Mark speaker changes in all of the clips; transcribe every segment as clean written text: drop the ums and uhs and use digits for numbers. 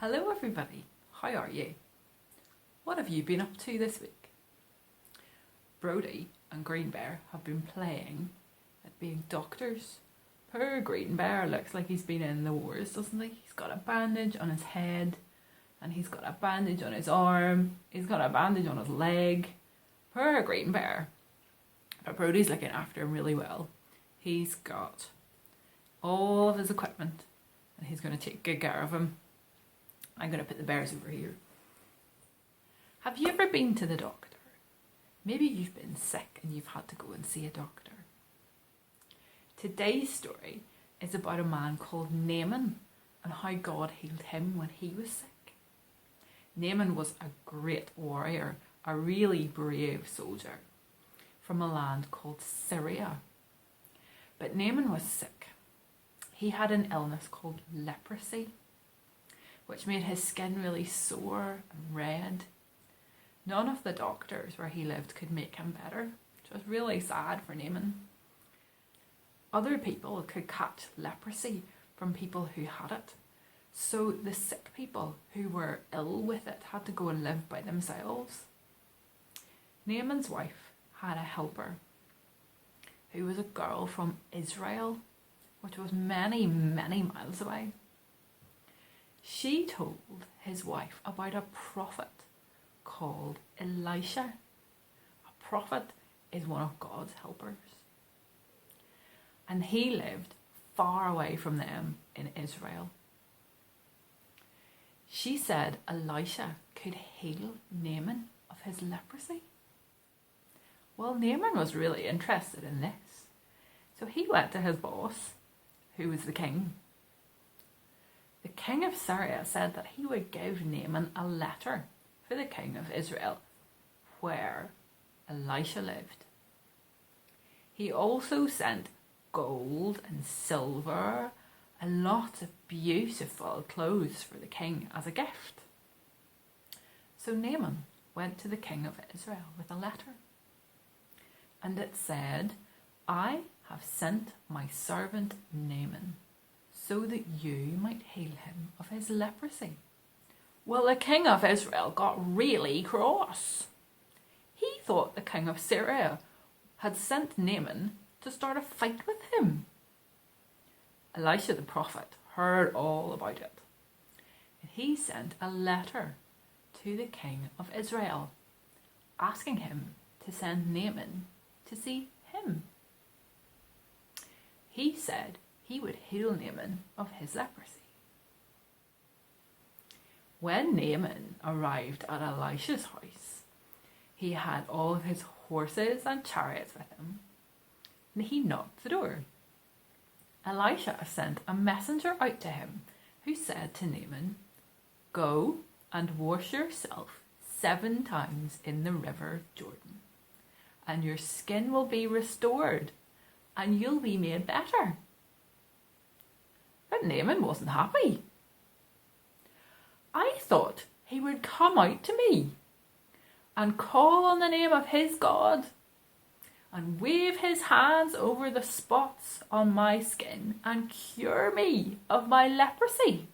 Speaker 1: Hello everybody, how are you? What have you been up to this week? Brody and Green Bear have been playing at being doctors. Poor Green Bear looks like he's been in the wars, doesn't he? He's got a bandage on his head and he's got a bandage on his arm, he's got a bandage on his leg. Poor Green Bear. But Brody's looking after him really well. He's got all of his equipment and he's going to take good care of him. I'm going to put the bears over here. Have you ever been to the doctor? Maybe you've been sick and you've had to go and see a doctor. Today's story is about a man called Naaman and how God healed him when he was sick. Naaman was a great warrior, a really brave soldier from a land called Syria. But Naaman was sick. He had an illness called leprosy, which made his skin really sore and red. None of the doctors where he lived could make him better, which was really sad for Naaman. Other people could catch leprosy from people who had it, so the sick people who were ill with it had to go and live by themselves. Naaman's wife had a helper who was a girl from Israel, which was many, many miles away. She told his wife about a prophet called Elisha. A prophet is one of God's helpers. And he lived far away from them in Israel. She said Elisha could heal Naaman of his leprosy. Well, Naaman was really interested in this. So he went to his boss, who was the king. The king of Syria said that he would give Naaman a letter for the king of Israel, where Elisha lived. He also sent gold and silver, a lot of beautiful clothes for the king as a gift. So Naaman went to the king of Israel with a letter. And it said, "I have sent my servant Naaman, so that you might heal him of his leprosy." Well, the king of Israel got really cross. He thought the king of Syria had sent Naaman to start a fight with him. Elisha the prophet heard all about it, and he sent a letter to the king of Israel, asking him to send Naaman to see him. He said he would heal Naaman of his leprosy. When Naaman arrived at Elisha's house, he had all of his horses and chariots with him, and he knocked the door. Elisha sent a messenger out to him who said to Naaman, "Go and wash yourself 7 times in the river Jordan, and your skin will be restored, and you'll be made better." But Naaman wasn't happy. "I thought he would come out to me and call on the name of his God and wave his hands over the spots on my skin and cure me of my leprosy.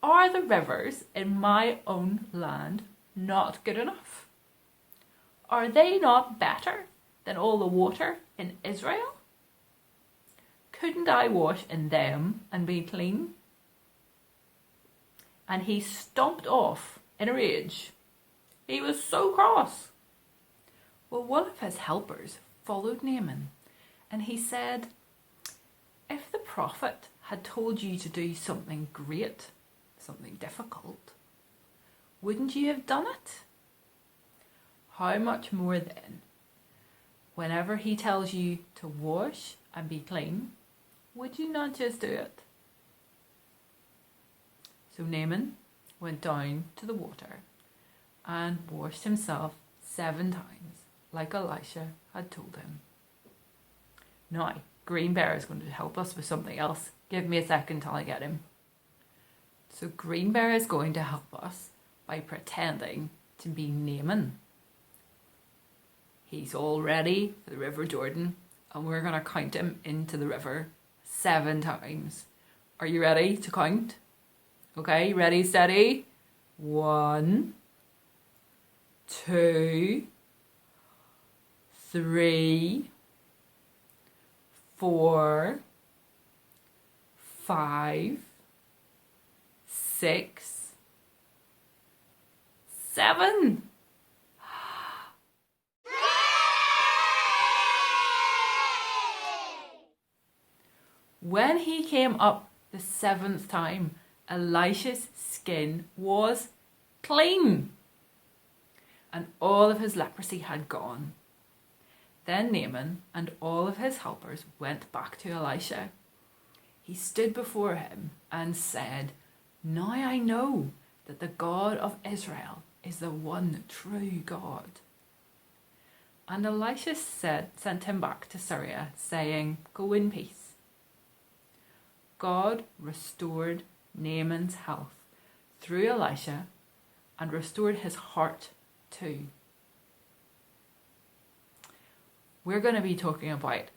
Speaker 1: Are the rivers in my own land not good enough? Are they not better than all the water in Israel? Couldn't I wash in them and be clean?" And he stomped off in a rage. He was so cross. Well, one of his helpers followed Naaman, and he said, "If the prophet had told you to do something great, something difficult, wouldn't you have done it? How much more then, whenever he tells you to wash and be clean, would you not just do it?" So Naaman went down to the water and washed himself 7 times, like Elisha had told him. Now, Green Bear is going to help us with something else. Give me a second till I get him. So Green Bear is going to help us by pretending to be Naaman. He's all ready for the River Jordan, and we're going to count him into the river 7 times. Are you ready to count? Okay, ready, steady. 1, 2, 3, 4, 5, 6, 7. When he came up the 7th time, Elisha's skin was clean, and all of his leprosy had gone. Then Naaman and all of his helpers went back to Elisha. He stood before him and said, "Now I know that the God of Israel is the one true God." And Elisha sent him back to Syria, saying, "Go in peace." God restored Naaman's health through Elisha and restored his heart too. We're going to be talking about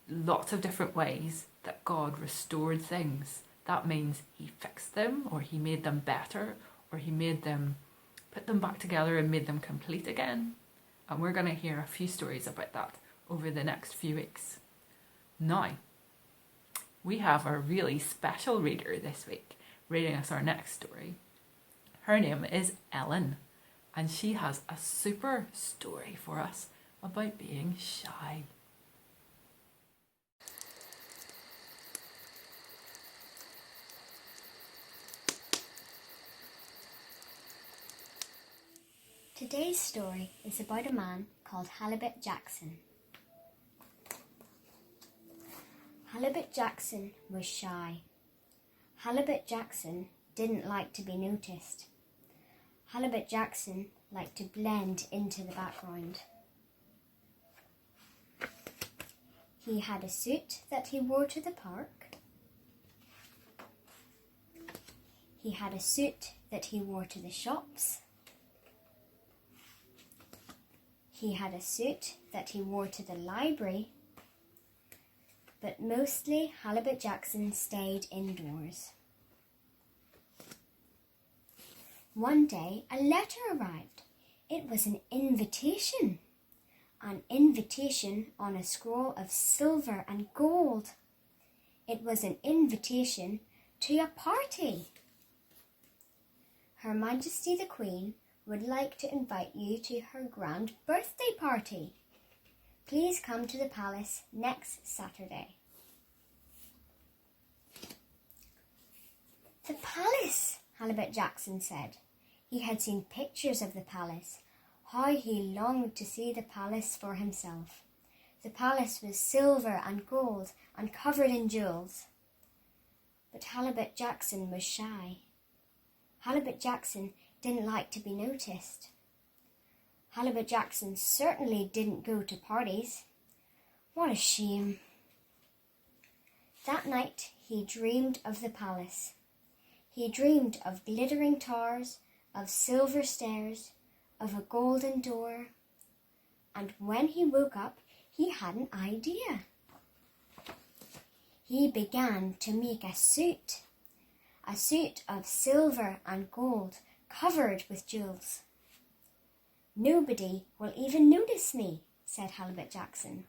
Speaker 1: lots of different ways that God restored things. That means he fixed them, or he made them better, or he made them, put them back together and made them complete again. And we're going to hear a few stories about that over the next few weeks. Now, we have a really special reader this week reading us our next story. Her name is Ellen, and she has a super story for us about being shy.
Speaker 2: Today's story is about a man called Halibut Jackson. Halibut Jackson was shy. Halibut Jackson didn't like to be noticed. Halibut Jackson liked to blend into the background. He had a suit that he wore to the park. He had a suit that he wore to the shops. He had a suit that he wore to the library. But mostly Halibut Jackson stayed indoors. One day a letter arrived. It was an invitation. An invitation on a scroll of silver and gold. It was an invitation to a party. Her Majesty the Queen would like to invite you to her grand birthday party. Please come to the palace next Saturday. The palace, Halibut Jackson said. He had seen pictures of the palace. How he longed to see the palace for himself. The palace was silver and gold and covered in jewels. But Halibut Jackson was shy. Halibut Jackson didn't like to be noticed. Halibut Jackson certainly didn't go to parties. What a shame. That night he dreamed of the palace. He dreamed of glittering towers, of silver stairs, of a golden door. And when he woke up, he had an idea. He began to make a suit of silver and gold covered with jewels. "Nobody will even notice me," said Halibut Jackson.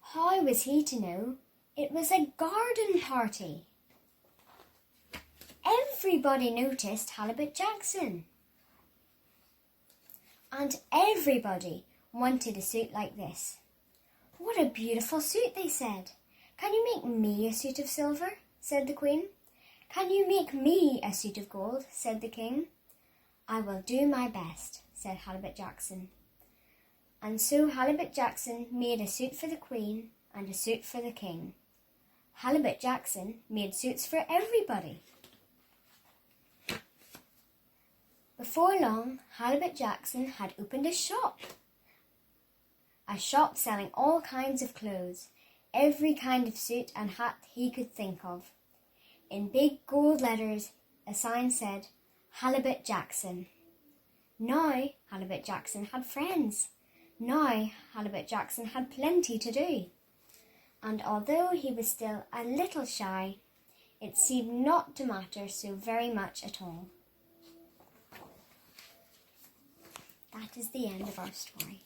Speaker 2: How was he to know it was a garden party? Everybody noticed Halibut Jackson. And everybody wanted a suit like this. "What a beautiful suit," they said. "Can you make me a suit of silver?" said the Queen. "Can you make me a suit of gold?" said the King. "I will do my best," said Halibut Jackson. And so Halibut Jackson made a suit for the Queen and a suit for the King. Halibut Jackson made suits for everybody. Before long, Halibut Jackson had opened a shop selling all kinds of clothes, every kind of suit and hat he could think of. In big gold letters, a sign said, "Halibut Jackson." Now Halibut Jackson had friends. Now Halibut Jackson had plenty to do. and although he was still a little shy, it seemed not to matter so very much at all. That is the end of our story.